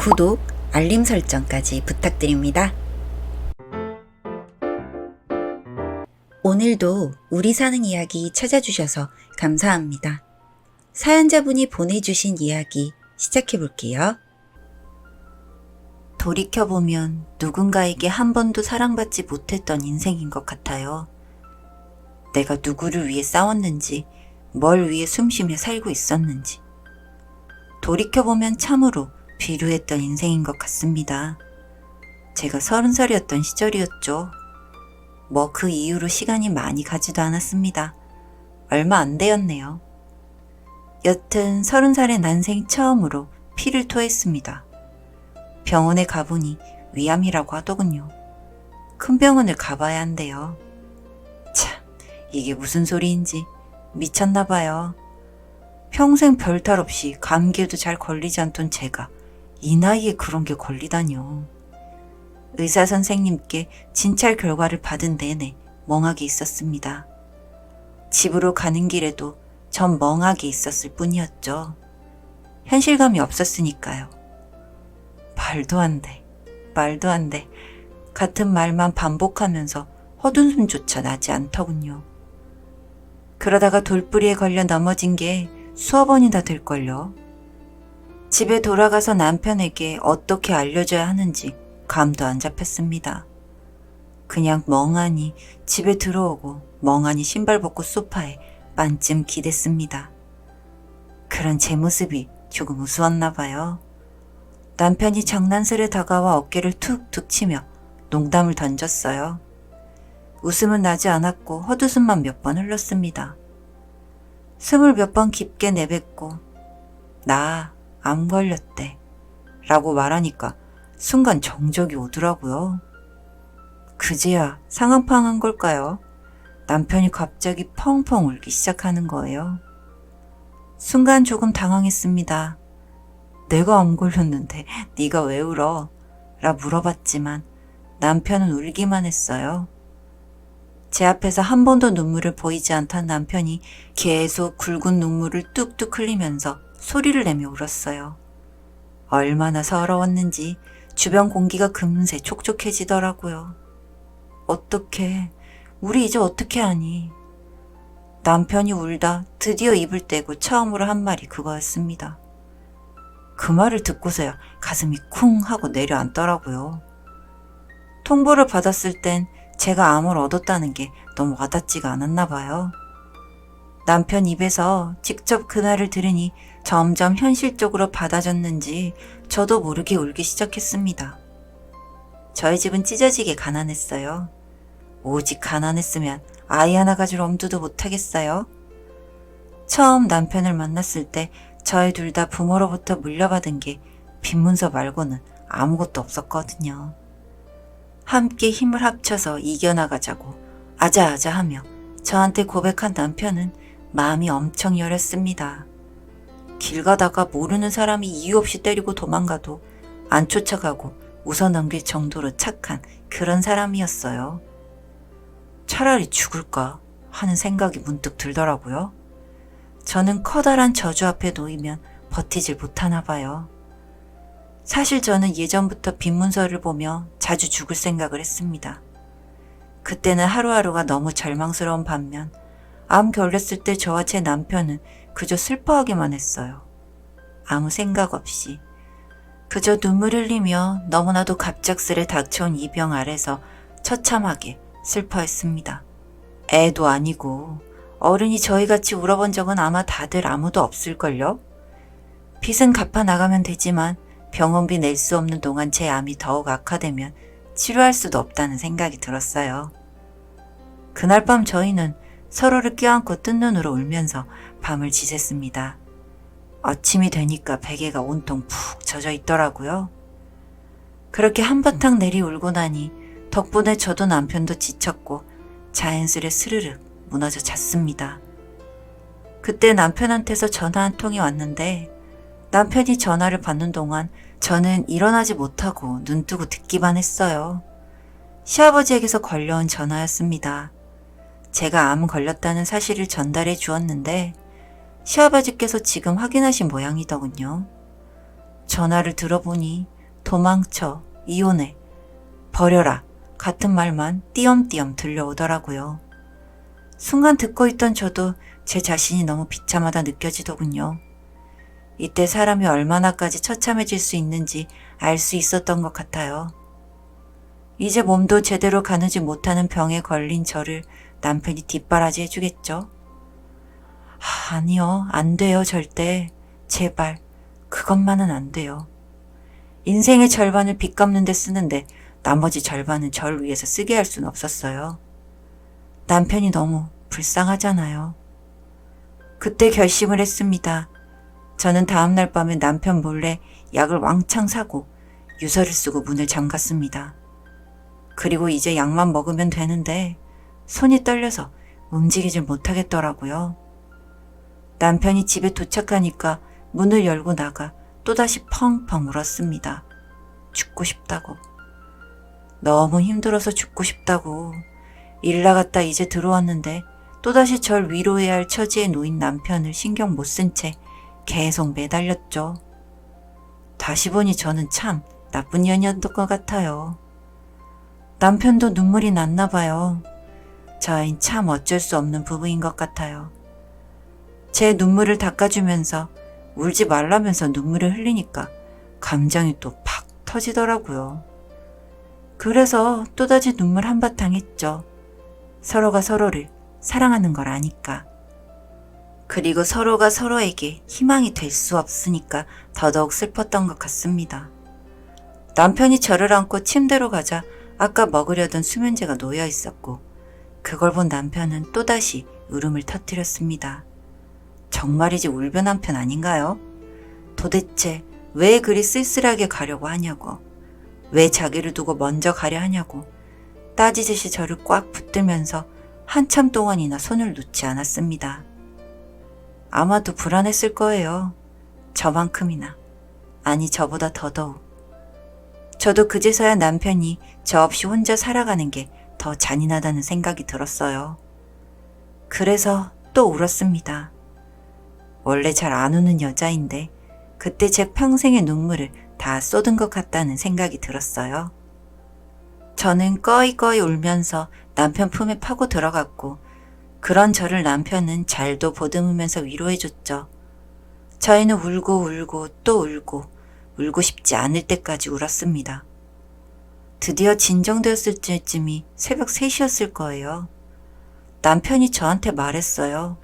구독, 알림 설정까지 부탁드립니다. 오늘도 우리 사는 이야기 찾아주셔서 감사합니다. 사연자분이 보내주신 이야기 시작해볼게요. 돌이켜보면 누군가에게 한 번도 사랑받지 못했던 인생인 것 같아요. 내가 누구를 위해 싸웠는지, 뭘 위해 숨쉬며 살고 있었는지. 돌이켜보면 참으로 비루했던 인생인 것 같습니다. 제가 30살이었던 시절이었죠. 뭐 그 이후로 시간이 많이 가지도 않았습니다. 얼마 안 되었네요. 여튼 30살의 난생 처음으로 피를 토했습니다. 병원에 가보니 위암이라고 하더군요. 큰 병원을 가봐야 한대요. 참, 이게 무슨 소리인지 미쳤나 봐요. 평생 별탈 없이 감기에도 잘 걸리지 않던 제가 이 나이에 그런 게 걸리다뇨. 의사 선생님께 진찰 결과를 받은 내내 멍하게 있었습니다. 집으로 가는 길에도 전 멍하게 있었을 뿐이었죠. 현실감이 없었으니까요. 말도 안 돼. 같은 말만 반복하면서 헛웃음조차 나지 않더군요. 그러다가 돌부리에 걸려 넘어진 게 수억 번이나 될걸요. 집에 돌아가서 남편에게 어떻게 알려줘야 하는지 감도 안 잡혔습니다. 그냥 멍하니 집에 들어오고 멍하니 신발 벗고 소파에 반쯤 기댔습니다. 그런 제 모습이 조금 우스웠나 봐요. 남편이 장난스레 다가와 어깨를 툭툭 치며 농담을 던졌어요. 웃음은 나지 않았고 헛웃음만 몇 번 흘렀습니다. 숨을 몇 번 깊게 내뱉고 나 암 걸렸대 라고 말하니까 순간 정적이 오더라고요. 그제야 상황팡한 걸까요? 남편이 갑자기 펑펑 울기 시작하는 거예요. 순간 조금 당황했습니다. 내가 암 걸렸는데 네가 왜 울어? 라 물어봤지만 남편은 울기만 했어요. 제 앞에서 한 번도 눈물을 보이지 않던 남편이 계속 굵은 눈물을 뚝뚝 흘리면서 소리를 내며 울었어요. 얼마나 서러웠는지 주변 공기가 금세 촉촉해지더라고요. 어떡해, 우리 이제 어떻게 하니? 남편이 울다 드디어 입을 떼고 처음으로 한 말이 그거였습니다. 그 말을 듣고서야 가슴이 쿵 하고 내려앉더라고요. 통보를 받았을 땐 제가 암을 얻었다는 게 너무 와닿지가 않았나 봐요. 남편 입에서 직접 그 말을 들으니 점점 현실적으로 받아졌는지 저도 모르게 울기 시작했습니다. 저희 집은 찢어지게 가난했어요. 오직 가난했으면 아이 하나 가질 엄두도 못하겠어요. 처음 남편을 만났을 때 저희 둘 다 부모로부터 물려받은 게 빈문서 말고는 아무것도 없었거든요. 함께 힘을 합쳐서 이겨나가자고 아자아자하며 저한테 고백한 남편은 마음이 엄청 여렸습니다. 길 가다가 모르는 사람이 이유 없이 때리고 도망가도 안 쫓아가고 웃어넘길 정도로 착한 그런 사람이었어요. 차라리 죽을까 하는 생각이 문득 들더라고요. 저는 커다란 저주 앞에 놓이면 버티질 못하나 봐요. 사실 저는 예전부터 빈문서를 보며 자주 죽을 생각을 했습니다. 그때는 하루하루가 너무 절망스러운 반면 암 걸렸을 때 저와 제 남편은 그저 슬퍼하기만 했어요. 아무 생각 없이. 그저 눈물 흘리며 너무나도 갑작스레 닥쳐온 이 병 아래서 처참하게 슬퍼했습니다. 애도 아니고 어른이 저희같이 울어본 적은 아마 다들 아무도 없을걸요? 빚은 갚아 나가면 되지만 병원비 낼 수 없는 동안 제 암이 더욱 악화되면 치료할 수도 없다는 생각이 들었어요. 그날 밤 저희는 서로를 껴안고 뜬 눈으로 울면서 밤을 지샜습니다. 아침이 되니까 베개가 온통 푹 젖어 있더라고요. 그렇게 한바탕 내리 울고 나니 덕분에 저도 남편도 지쳤고 자연스레 스르륵 무너져 잤습니다. 그때 남편한테서 전화 한 통이 왔는데 남편이 전화를 받는 동안 저는 일어나지 못하고 눈뜨고 듣기만 했어요. 시아버지에게서 걸려온 전화였습니다. 제가 암 걸렸다는 사실을 전달해 주었는데 시아버지께서 지금 확인하신 모양이더군요. 전화를 들어보니 도망쳐, 이혼해, 버려라 같은 말만 띄엄띄엄 들려오더라고요. 순간 듣고 있던 저도 제 자신이 너무 비참하다 느껴지더군요. 이때 사람이 얼마나까지 처참해질 수 있는지 알 수 있었던 것 같아요. 이제 몸도 제대로 가누지 못하는 병에 걸린 저를 남편이 뒷바라지 해주겠죠? 아니요, 안 돼요, 절대. 제발, 그것만은 안 돼요. 인생의 절반을 빚 갚는 데 쓰는데 나머지 절반은 저를 위해서 쓰게 할 수는 없었어요. 남편이 너무 불쌍하잖아요. 그때 결심을 했습니다. 저는 다음날 밤에 남편 몰래 약을 왕창 사고 유서를 쓰고 문을 잠갔습니다. 그리고 이제 약만 먹으면 되는데 손이 떨려서 움직이질 못하겠더라고요. 남편이 집에 도착하니까 문을 열고 나가 또다시 펑펑 울었습니다. 죽고 싶다고. 너무 힘들어서 죽고 싶다고. 일 나갔다 이제 들어왔는데 또다시 절 위로해야 할 처지에 놓인 남편을 신경 못 쓴 채 계속 매달렸죠. 다시 보니 저는 참 나쁜 년이었던 것 같아요. 남편도 눈물이 났나 봐요. 저 아인 참 어쩔 수 없는 부부인 것 같아요. 제 눈물을 닦아주면서 울지 말라면서 눈물을 흘리니까 감정이 또 팍 터지더라고요. 그래서 또다시 눈물 한바탕 했죠. 서로가 서로를 사랑하는 걸 아니까. 그리고 서로가 서로에게 희망이 될 수 없으니까 더더욱 슬펐던 것 같습니다. 남편이 저를 안고 침대로 가자 아까 먹으려던 수면제가 놓여 있었고 그걸 본 남편은 또다시 울음을 터뜨렸습니다. 정말이지 울변 남편 아닌가요? 도대체 왜 그리 쓸쓸하게 가려고 하냐고, 왜 자기를 두고 먼저 가려 하냐고 따지듯이 저를 꽉 붙들면서 한참 동안이나 손을 놓지 않았습니다. 아마도 불안했을 거예요. 저만큼이나. 아니 저보다 더더욱. 저도 그제서야 남편이 저 없이 혼자 살아가는 게 더 잔인하다는 생각이 들었어요. 그래서 또 울었습니다. 원래 잘 안 우는 여자인데 그때 제 평생의 눈물을 다 쏟은 것 같다는 생각이 들었어요. 저는 꺼이꺼이 울면서 남편 품에 파고 들어갔고 그런 저를 남편은 잘도 보듬으면서 위로해줬죠. 저희는 울고 울고 또 울고 울고 싶지 않을 때까지 울었습니다. 드디어 진정되었을 때쯤이 새벽 3시였을 거예요. 남편이 저한테 말했어요.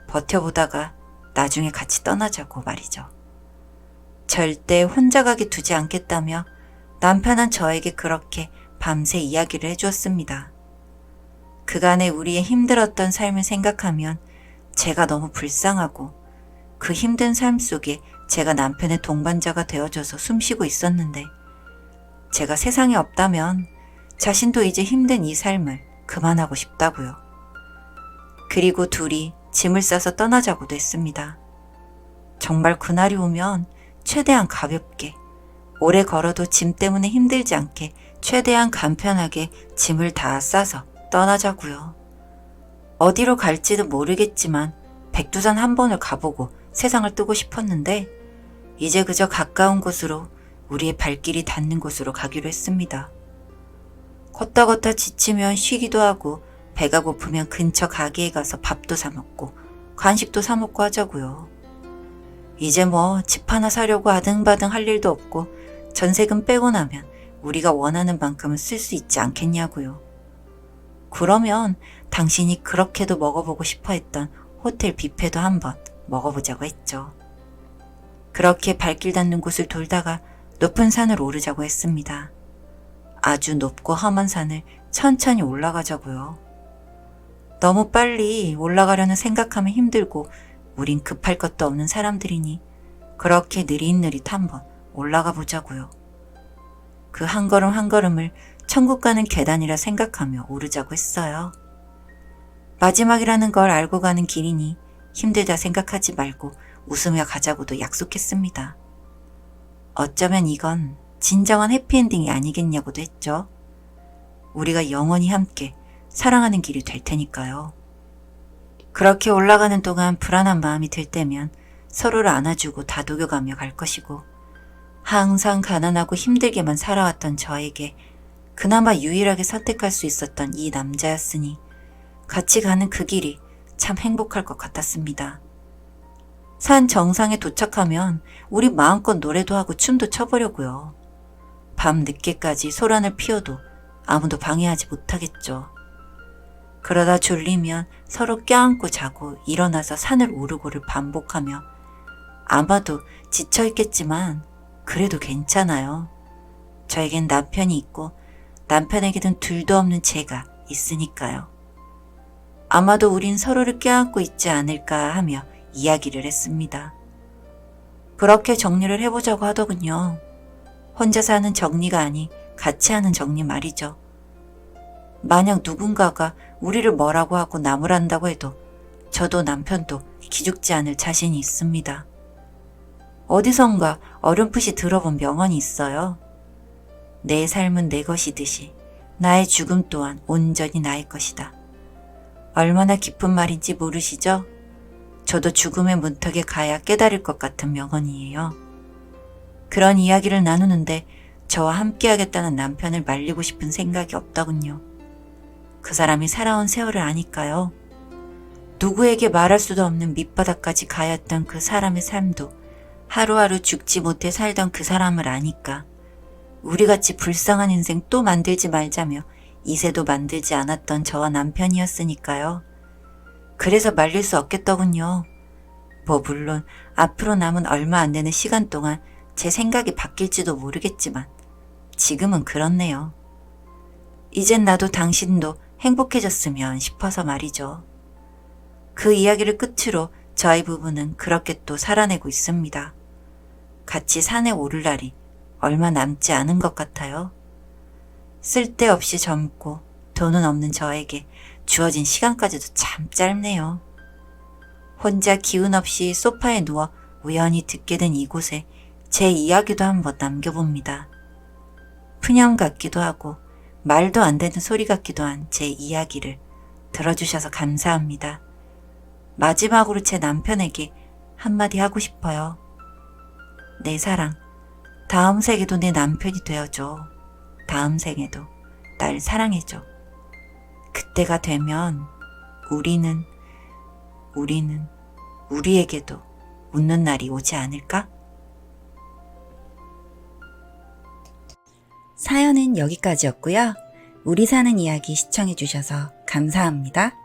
버텨보다가 나중에 같이 떠나자고 말이죠. 절대 혼자 가게 두지 않겠다며 남편은 저에게 그렇게 밤새 이야기를 해주었습니다. 그간의 우리의 힘들었던 삶을 생각하면 제가 너무 불쌍하고 그 힘든 삶 속에 제가 남편의 동반자가 되어줘서 숨쉬고 있었는데 제가 세상에 없다면 자신도 이제 힘든 이 삶을 그만하고 싶다고요. 그리고 둘이 짐을 싸서 떠나자고도 했습니다. 정말 그날이 오면 최대한 가볍게, 오래 걸어도 짐 때문에 힘들지 않게 최대한 간편하게 짐을 다 싸서 떠나자고요. 어디로 갈지도 모르겠지만 백두산 한 번을 가보고 세상을 뜨고 싶었는데 이제 그저 가까운 곳으로 우리의 발길이 닿는 곳으로 가기로 했습니다. 걷다 걷다 지치면 쉬기도 하고 배가 고프면 근처 가게에 가서 밥도 사 먹고 간식도 사 먹고 하자고요. 이제 뭐 집 하나 사려고 아등바등 할 일도 없고 전세금 빼고 나면 우리가 원하는 만큼은 쓸 수 있지 않겠냐고요. 그러면 당신이 그렇게도 먹어보고 싶어 했던 호텔 뷔페도 한번 먹어보자고 했죠. 그렇게 발길 닿는 곳을 돌다가 높은 산을 오르자고 했습니다. 아주 높고 험한 산을 천천히 올라가자고요. 너무 빨리 올라가려는 생각하면 힘들고 우린 급할 것도 없는 사람들이니 그렇게 느릿느릿 한번 올라가 보자고요. 그 한 걸음 한 걸음을 천국 가는 계단이라 생각하며 오르자고 했어요. 마지막이라는 걸 알고 가는 길이니 힘들다 생각하지 말고 웃으며 가자고도 약속했습니다. 어쩌면 이건 진정한 해피엔딩이 아니겠냐고도 했죠. 우리가 영원히 함께 사랑하는 길이 될 테니까요. 그렇게 올라가는 동안 불안한 마음이 들 때면 서로를 안아주고 다독여가며 갈 것이고 항상 가난하고 힘들게만 살아왔던 저에게 그나마 유일하게 선택할 수 있었던 이 남자였으니 같이 가는 그 길이 참 행복할 것 같았습니다. 산 정상에 도착하면 우리 마음껏 노래도 하고 춤도 춰보려고요. 밤 늦게까지 소란을 피워도 아무도 방해하지 못하겠죠. 그러다 졸리면 서로 껴안고 자고 일어나서 산을 오르고를 반복하며 아마도 지쳐있겠지만 그래도 괜찮아요. 저에겐 남편이 있고 남편에게는 둘도 없는 제가 있으니까요. 아마도 우린 서로를 껴안고 있지 않을까 하며 이야기를 했습니다. 그렇게 정리를 해보자고 하더군요. 혼자 사는 정리가 아닌 같이 하는 정리 말이죠. 만약 누군가가 우리를 뭐라고 하고 나무란다고 해도 저도 남편도 기죽지 않을 자신이 있습니다. 어디선가 어렴풋이 들어본 명언이 있어요. 내 삶은 내 것이듯이 나의 죽음 또한 온전히 나의 것이다. 얼마나 깊은 말인지 모르시죠? 저도 죽음의 문턱에 가야 깨달을 것 같은 명언이에요. 그런 이야기를 나누는데 저와 함께하겠다는 남편을 말리고 싶은 생각이 없더군요. 그 사람이 살아온 세월을 아니까요. 누구에게 말할 수도 없는 밑바닥까지 가였던 그 사람의 삶도 하루하루 죽지 못해 살던 그 사람을 아니까 우리같이 불쌍한 인생 또 만들지 말자며 이세도 만들지 않았던 저와 남편이었으니까요. 그래서 말릴 수 없겠더군요. 물론 앞으로 남은 얼마 안 되는 시간 동안 제 생각이 바뀔지도 모르겠지만 지금은 그렇네요. 이젠 나도 당신도 행복해졌으면 싶어서 말이죠. 그 이야기를 끝으로 저희 부부는 그렇게 또 살아내고 있습니다. 같이 산에 오를 날이 얼마 남지 않은 것 같아요. 쓸데없이 젊고 돈은 없는 저에게 주어진 시간까지도 참 짧네요. 혼자 기운 없이 소파에 누워 우연히 듣게 된 이곳에 제 이야기도 한번 남겨봅니다. 푸념 같기도 하고 말도 안 되는 소리 같기도 한 제 이야기를 들어주셔서 감사합니다. 마지막으로 제 남편에게 한마디 하고 싶어요. 내 사랑, 다음 생에도 내 남편이 되어줘. 다음 생에도 날 사랑해줘. 그때가 되면 우리는 우리에게도 웃는 날이 오지 않을까? 사연은 여기까지였고요. 우리 사는 이야기 시청해주셔서 감사합니다.